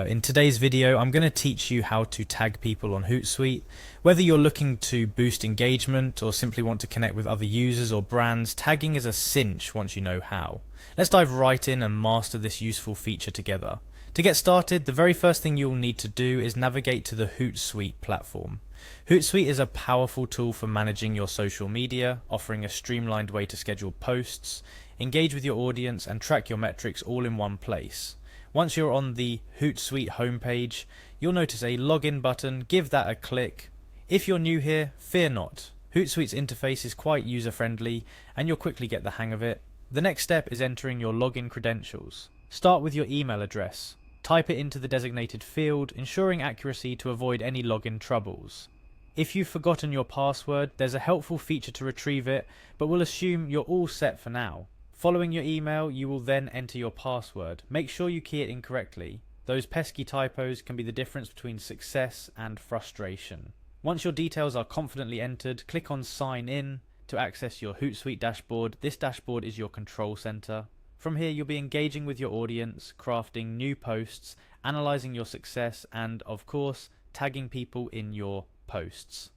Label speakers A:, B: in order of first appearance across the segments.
A: In today's video, I'm going to teach you how to tag people on Hootsuite. Whether you're looking to boost engagement or simply want to connect with other users or brands, tagging is a cinch once you know how. Let's dive right in and master this useful feature together. To get started, the very first thing you'll need to do is navigate to the Hootsuite platform. Hootsuite is a powerful tool for managing your social media, offering a streamlined way to schedule posts, engage with your audience, and track your metrics all in one place. Once you're on the Hootsuite homepage, you'll notice a login button. Give that a click. If you're new here, fear not. Hootsuite's interface is quite user-friendly and you'll quickly get the hang of it. The next step is entering your login credentials. Start with your email address. Type it into the designated field, ensuring accuracy to avoid any login troubles. If you've forgotten your password, there's a helpful feature to retrieve it, but we'll assume you're all set for now. Following your email, you will then enter your password. Make sure you key it incorrectly. Those pesky typos can be the difference between success and frustration. Once your details are confidently entered, click on Sign In to access your Hootsuite dashboard. This dashboard is your control center. From here, you'll be engaging with your audience, crafting new posts, analyzing your success, and of course, tagging people in your posts.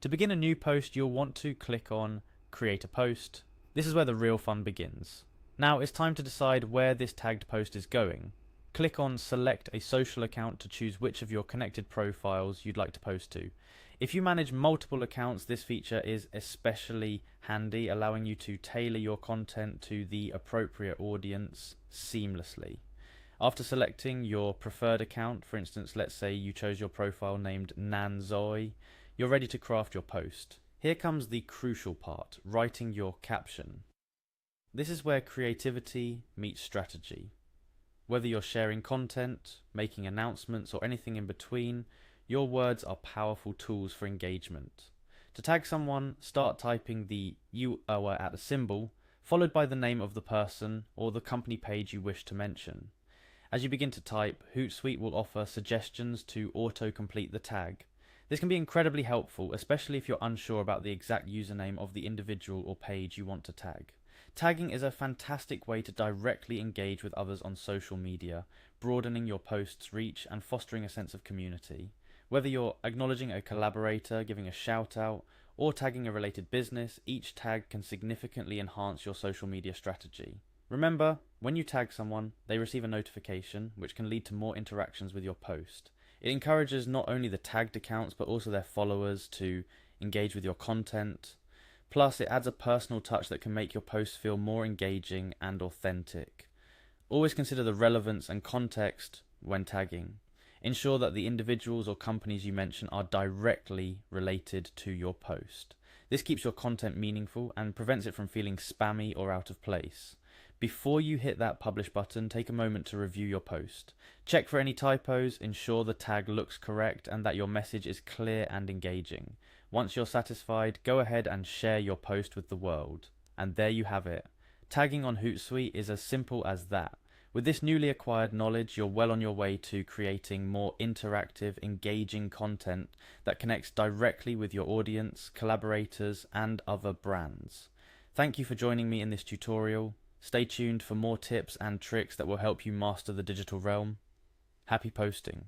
A: To begin a new post, you'll want to click on Create a Post. This is where the real fun begins. Now it's time to decide where this tagged post is going. Click on Select a social account to choose which of your connected profiles you'd like to post to. If you manage multiple accounts, this feature is especially handy, allowing you to tailor your content to the appropriate audience seamlessly. After selecting your preferred account, for instance, let's say you chose your profile named Nanzoy, you're ready to craft your post. Here comes the crucial part, writing your caption. This is where creativity meets strategy. Whether you're sharing content, making announcements, or anything in between, your words are powerful tools for engagement. To tag someone, start typing the URL at the symbol, followed by the name of the person or the company page you wish to mention. As you begin to type, Hootsuite will offer suggestions to auto-complete the tag. This can be incredibly helpful, especially if you're unsure about the exact username of the individual or page you want to tag. Tagging is a fantastic way to directly engage with others on social media, broadening your post's reach and fostering a sense of community. Whether you're acknowledging a collaborator, giving a shout out, or tagging a related business, each tag can significantly enhance your social media strategy. Remember, when you tag someone, they receive a notification, which can lead to more interactions with your post. It encourages not only the tagged accounts but also their followers to engage with your content. Plus, it adds a personal touch that can make your posts feel more engaging and authentic. Always consider the relevance and context when tagging. Ensure that the individuals or companies you mention are directly related to your post. This keeps your content meaningful and prevents it from feeling spammy or out of place. Before you hit that publish button, take a moment to review your post. Check for any typos, ensure the tag looks correct, and that your message is clear and engaging. Once you're satisfied, go ahead and share your post with the world. And there you have it. Tagging on Hootsuite is as simple as that. With this newly acquired knowledge, you're well on your way to creating more interactive, engaging content that connects directly with your audience, collaborators, and other brands. Thank you for joining me in this tutorial. Stay tuned for more tips and tricks that will help you master the digital realm. Happy posting.